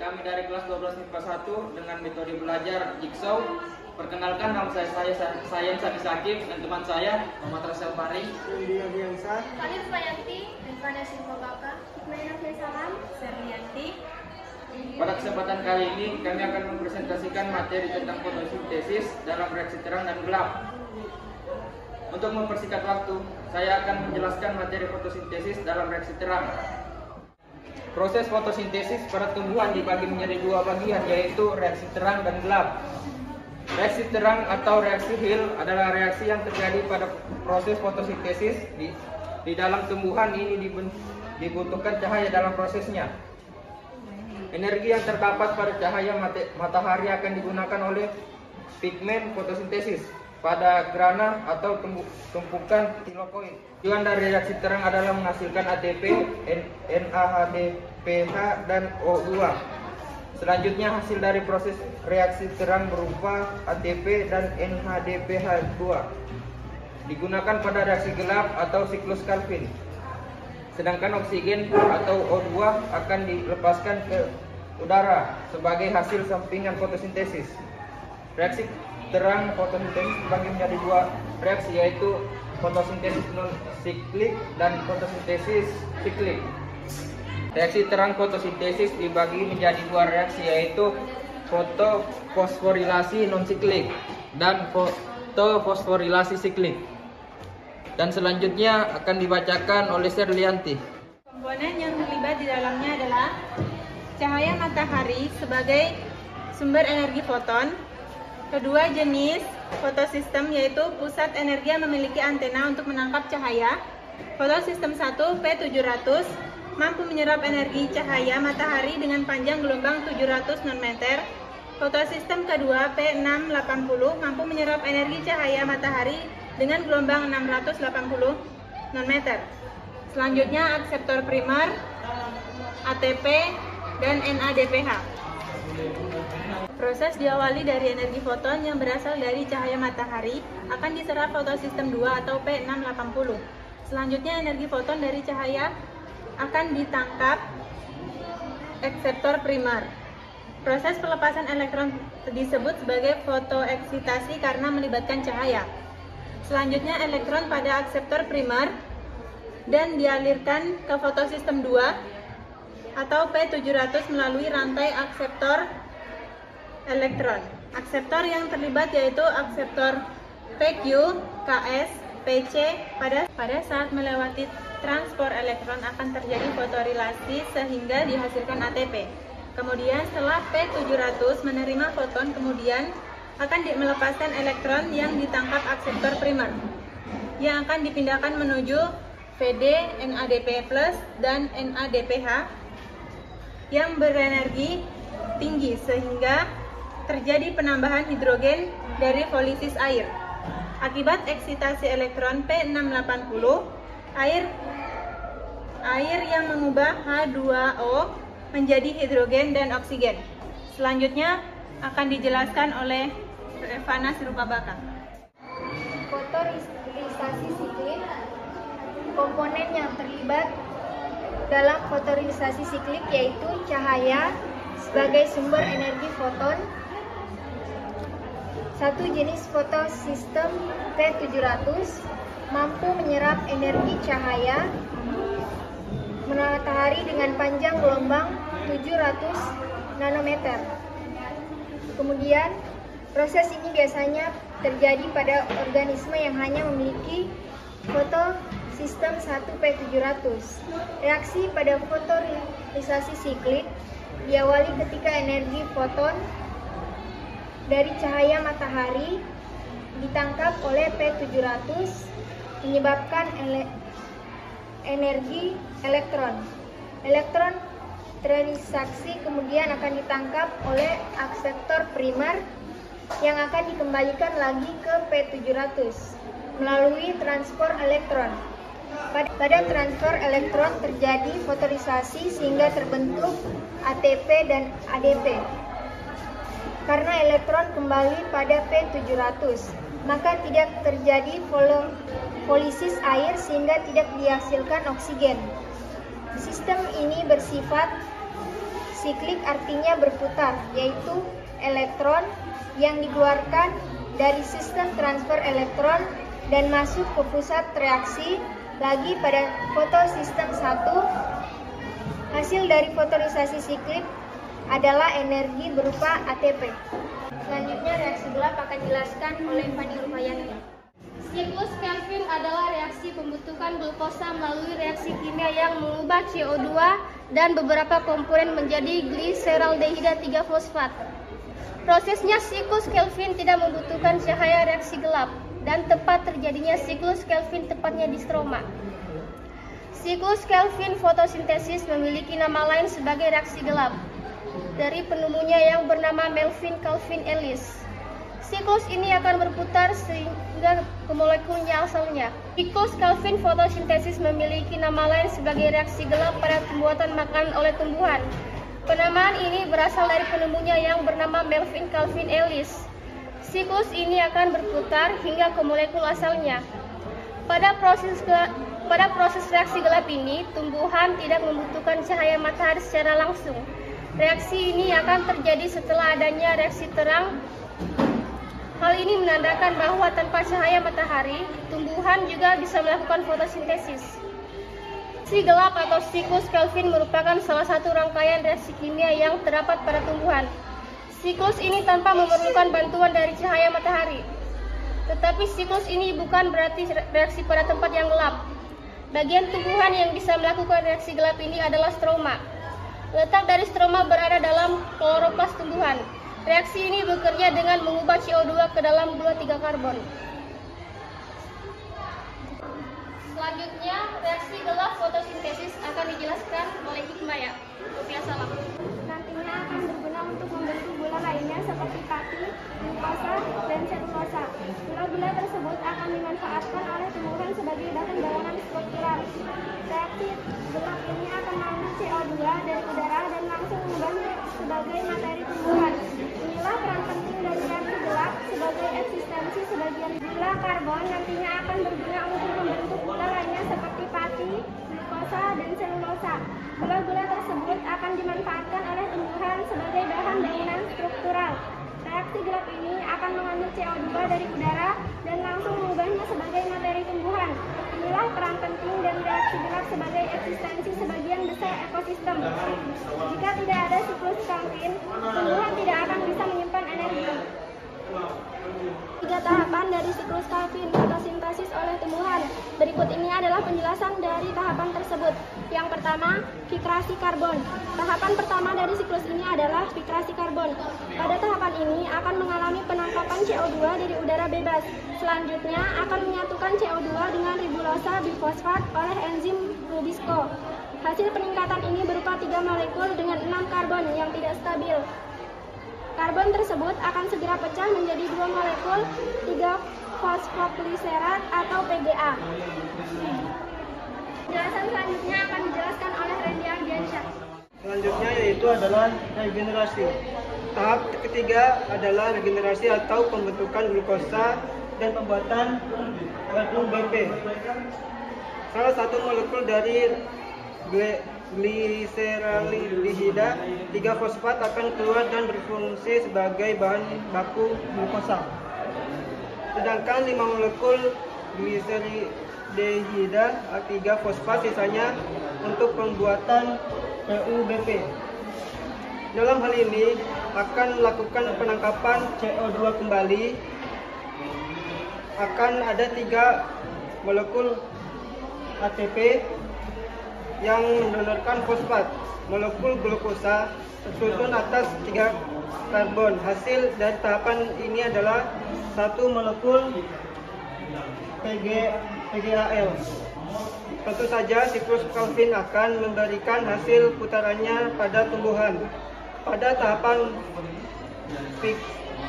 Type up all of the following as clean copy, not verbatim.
kami dari kelas 12 MIPA 1 dengan metode belajar jigsaw. Perkenalkan, nama saya Sadi Sakib dan teman saya Muhammad Rasel Fari, India Biansa, Alif Fayanti, Rifana Silvabaka, Hikmaina Fesalam, Serlianti. Pada kesempatan kali ini kami akan mempresentasikan materi tentang fotosintesis dalam reaksi terang dan gelap. Untuk mempersingkat waktu, saya akan menjelaskan materi fotosintesis dalam reaksi terang. Proses fotosintesis pada tumbuhan dibagi menjadi dua bagian, yaitu reaksi terang dan gelap. Reaksi terang atau reaksi Hill adalah reaksi yang terjadi pada proses fotosintesis. Di dalam tumbuhan ini dibutuhkan cahaya dalam prosesnya. Energi yang terdapat pada cahaya matahari akan digunakan oleh pigmen fotosintesis pada grana atau tumpukan tilokoid. Tujuan dari reaksi terang adalah menghasilkan ATP, NADPH, dan O2. Selanjutnya hasil dari proses reaksi terang berupa ATP dan NADPH2 digunakan pada reaksi gelap atau siklus Calvin. Sedangkan oksigen atau O2 akan dilepaskan ke udara sebagai hasil sampingan fotosintesis. Reaksi terang fotosintesis dibagi menjadi dua reaksi, yaitu fotosintesis non-siklik dan fotosintesis siklik. Reaksi terang fotosintesis dibagi menjadi dua reaksi, yaitu fotofosforilasi non-siklik dan fotofosforilasi siklik. Dan selanjutnya akan dibacakan oleh Serlianti. Komponen yang terlibat di dalamnya adalah cahaya matahari sebagai sumber energi foton. Kedua jenis fotosistem, yaitu pusat energi yang memiliki antena untuk menangkap cahaya. Fotosistem 1 P700 mampu menyerap energi cahaya matahari dengan panjang gelombang 700 nanometer. Fotosistem kedua P680 mampu menyerap energi cahaya matahari dengan gelombang 680 nanometer. Selanjutnya akseptor primer, ATP, dan NADPH. Proses diawali dari energi foton yang berasal dari cahaya matahari akan diserap fotosistem 2 atau P680. Selanjutnya energi foton dari cahaya akan ditangkap akseptor primer. Proses pelepasan elektron disebut sebagai fotoeksitasi karena melibatkan cahaya. Selanjutnya elektron pada akseptor primer dan dialirkan ke fotosistem 2 atau P700 melalui rantai akseptor elektron. Akseptor yang terlibat yaitu akseptor PQ, KS, PC. Pada saat melewati transport elektron akan terjadi fotorilasi sehingga dihasilkan ATP. Kemudian setelah P700 menerima foton, kemudian akan melepaskan elektron yang ditangkap akseptor primer yang akan dipindahkan menuju VD, NADP+, dan NADPH yang berenergi tinggi sehingga terjadi penambahan hidrogen dari folisis air. Akibat eksitasi elektron P680, air yang mengubah H2O menjadi hidrogen dan oksigen. Selanjutnya akan dijelaskan oleh Rifana Silvabaka. Fotorisasi siklik. Komponen yang terlibat dalam fotorisasi siklik yaitu cahaya sebagai sumber energi foton. Satu jenis fotosistem P700 mampu menyerap energi cahaya matahari dengan panjang gelombang 700 nanometer. Kemudian, proses ini biasanya terjadi pada organisme yang hanya memiliki fotosistem 1P700. Reaksi pada fotorisasi siklik diawali ketika energi foton dari cahaya matahari ditangkap oleh P700 menyebabkan energi elektron. Elektron terreaksi kemudian akan ditangkap oleh akseptor primer yang akan dikembalikan lagi ke P700 melalui transfer elektron. Pada transfer elektron terjadi fotorisasi sehingga terbentuk ATP dan ADP. Karena elektron kembali pada P700, maka tidak terjadi folisis air sehingga tidak dihasilkan oksigen. Sistem ini bersifat Siklik artinya berputar, yaitu elektron yang dikeluarkan dari sistem transfer elektron dan masuk ke pusat reaksi lagi pada fotosistem 1. Hasil dari fotonisasi siklik adalah energi berupa ATP. Selanjutnya reaksi gelap akan dijelaskan oleh Fani Rupayanti. Siklus Kelvin adalah reaksi pembentukan glukosa melalui reaksi kimia yang mengubah CO2 dan beberapa komponen menjadi gliseraldehida 3-fosfat. Prosesnya siklus Kelvin tidak membutuhkan cahaya reaksi gelap dan tempat terjadinya siklus Kelvin tepatnya di stroma. Siklus Kelvin fotosintesis memiliki nama lain sebagai reaksi gelap dari penemunya yang bernama Melvin Calvin Ellis. Siklus ini akan berputar sehingga ke molekulnya asalnya. Siklus Kelvin fotosintesis memiliki nama lain sebagai reaksi gelap pada pembuatan makanan oleh tumbuhan. Penamaan ini berasal dari penemunya yang bernama Melvin Calvin Ellis. Siklus ini akan berputar hingga ke molekul asalnya. Pada proses reaksi gelap ini, tumbuhan tidak membutuhkan cahaya matahari secara langsung. Reaksi ini akan terjadi setelah adanya reaksi terang. Hal ini menandakan bahwa tanpa cahaya matahari, tumbuhan juga bisa melakukan fotosintesis. Reaksi gelap atau siklus Kelvin merupakan salah satu rangkaian reaksi kimia yang terdapat pada tumbuhan. Siklus ini tanpa memerlukan bantuan dari cahaya matahari. Tetapi siklus ini bukan berarti reaksi pada tempat yang gelap. Bagian tumbuhan yang bisa melakukan reaksi gelap ini adalah stroma. Letak dari stroma berada dalam kloroplas tumbuhan. Reaksi ini bekerja dengan mengubah CO2 ke dalam gula 3 karbon. Selanjutnya, reaksi gelap fotosintesis akan dijelaskan oleh Hikmaya. Rupiah Salam. Nantinya akan berguna untuk membentuk gula lainnya seperti pati, glukosa, dan selulosa. Gula-gula tersebut akan dimanfaatkan oleh tumbuhan sebagai bahan bangunan struktural. Reaksi gelap ini akan mengambil CO2 dari udara dan langsung mengubahnya sebagai materi tumbuhan. Inilah peran penting dari reaksi gelap sebagai eksistensi sebagian gula karbon nantinya akan berguna untuk membentuk gula lainnya seperti pati, glukosa, dan selulosa. Gula-gula tersebut akan dimanfaatkan oleh tumbuhan sebagai bahan bangunan struktural. Reaksi gelap ini akan mengambil CO2 dari udara dan langsung mengubahnya sebagai materi tumbuhan. Inilah peran penting dan reaksi gelap sebagai eksistensi sebagian besar ekosistem. Jika tidak ada siklus Kelvin, tumbuhan tidak akan bisa menyimpan energi. 3 tahapan dari siklus Kelvin fotosintesis oleh tumbuhan. Berikut ini adalah penjelasan dari tahapan tersebut. Yang pertama, fikrasi karbon. Tahapan pertama dari siklus ini adalah fikrasi karbon. Pada tahapan ini akan mengalami penangkapan CO2 dari udara bebas. Selanjutnya akan menyatukan CO2 dengan ribulosa bifosfat oleh enzim Rubisco. Hasil peningkatan ini berupa 3 molekul dengan 6 karbon yang tidak stabil. Karbon tersebut akan segera pecah menjadi 2 molekul 3-fosfogliserat atau PGA. Penjelasan selanjutnya akan dijelaskan oleh Randy Ardiansyah. Selanjutnya yaitu adalah regenerasi. Tahap ketiga adalah regenerasi atau pembentukan glukosa dan pembuatan RUBP. Salah satu molekul dari gliseraldehida 3-fosfat akan keluar dan berfungsi sebagai bahan baku glukosa. Sedangkan 5 molekul gliseraldehida 3-fosfat sisanya untuk pembuatan RUBP. Dalam hal ini akan melakukan penangkapan CO2 kembali. Akan ada 3 molekul ATP yang mendonorkan fosfat. Molekul glukosa tersusun atas 3 karbon. Hasil dari tahapan ini adalah 1 molekul PGAL. Tentu saja siklus Kelvin akan memberikan hasil putarannya pada tumbuhan. Pada tahapan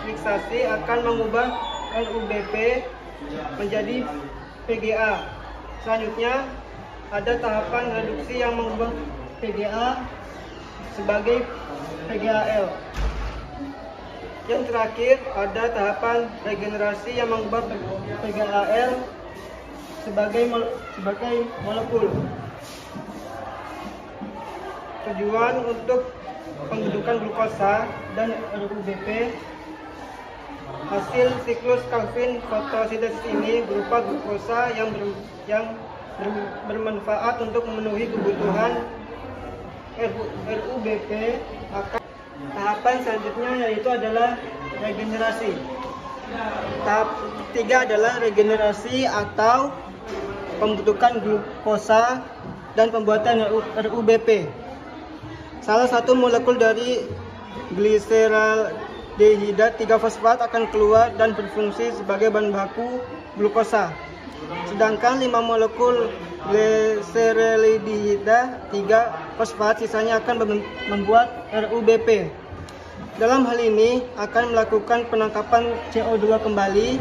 fiksasi akan mengubah RUBP menjadi PGA. Selanjutnya ada tahapan reduksi yang mengubah PGA sebagai PGAL. Yang terakhir ada tahapan regenerasi yang mengubah PGAL sebagai molekul. Tujuan untuk pembentukan glukosa dan RUBP. Hasil siklus Calvin fotosintesis ini berupa glukosa yang bermanfaat untuk memenuhi kebutuhan RUBP. Tahapan selanjutnya yaitu adalah regenerasi. Tahap ketiga adalah regenerasi atau pembentukan glukosa dan pembuatan RUBP. Salah satu molekul dari gliseraldehida 3-fosfat akan keluar dan berfungsi sebagai bahan baku glukosa. Sedangkan 5 molekul gliseraldehida 3-fosfat sisanya akan membuat RUBP. Dalam hal ini akan melakukan penangkapan CO2 kembali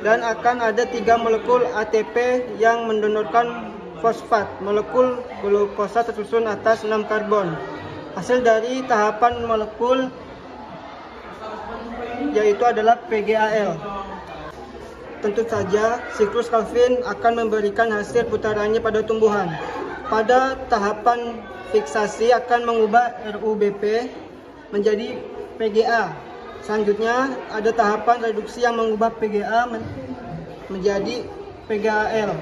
dan akan ada 3 molekul ATP yang mendonorkan fosfat. Molekul glukosa tersusun atas 6 karbon. Hasil dari tahapan molekul yaitu adalah PGAL. Tentu saja siklus Calvin akan memberikan hasil putarannya pada tumbuhan. Pada tahapan fiksasi akan mengubah RUBP menjadi PGA. Selanjutnya ada tahapan reduksi yang mengubah PGA menjadi PGAL.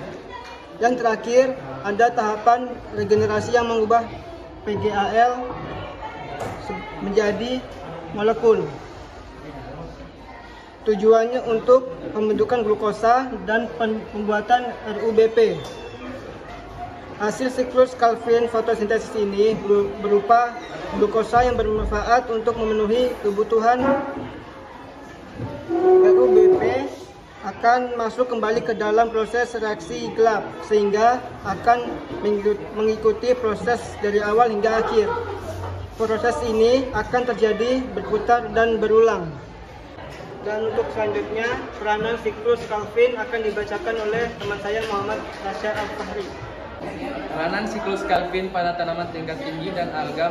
Dan terakhir ada tahapan regenerasi yang mengubah PGAL menjadi molekul. Tujuannya untuk pembentukan glukosa dan pembuatan RUBP. Hasil siklus Calvin fotosintesis ini berupa glukosa yang bermanfaat untuk memenuhi kebutuhan RUBP akan masuk kembali ke dalam proses reaksi gelap sehingga akan mengikuti proses dari awal hingga akhir. Proses ini akan terjadi berputar dan berulang. Dan untuk selanjutnya peranan siklus Calvin akan dibacakan oleh teman saya Muhammad Rasya Al-Fahri. Peranan siklus Calvin pada tanaman tingkat tinggi dan alga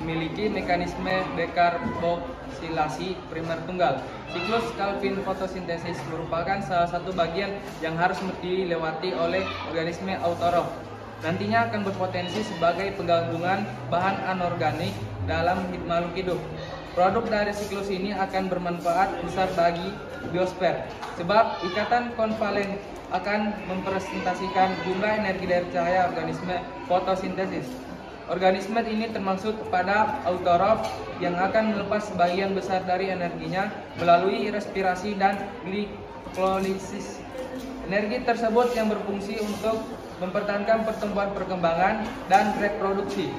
memiliki mekanisme dekarboksilasi primer tunggal. Siklus Calvin fotosintesis merupakan salah satu bagian yang harus dilewati oleh organisme autotrof. Nantinya akan berpotensi sebagai penggabungan bahan anorganik dalam makhluk hidup. Produk dari siklus ini akan bermanfaat besar bagi biosfer, sebab ikatan konvalen akan mempresentasikan jumlah energi dari cahaya organisme fotosintesis. Organisme ini termasuk kepada autotrof yang akan melepas sebagian besar dari energinya melalui respirasi dan glikolisis. Energi tersebut yang berfungsi untuk mempertahankan pertumbuhan perkembangan dan reproduksi.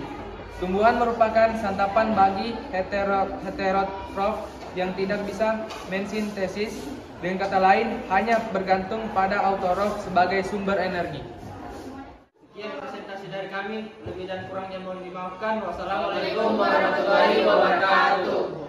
Tumbuhan merupakan santapan bagi heterotrof yang tidak bisa mensintesis. Dengan kata lain, hanya bergantung pada autotrof sebagai sumber energi. Sekian presentasi dari kami. Lebih dan kurangnya mohon dimaafkan. Wassalamualaikum warahmatullahi wabarakatuh.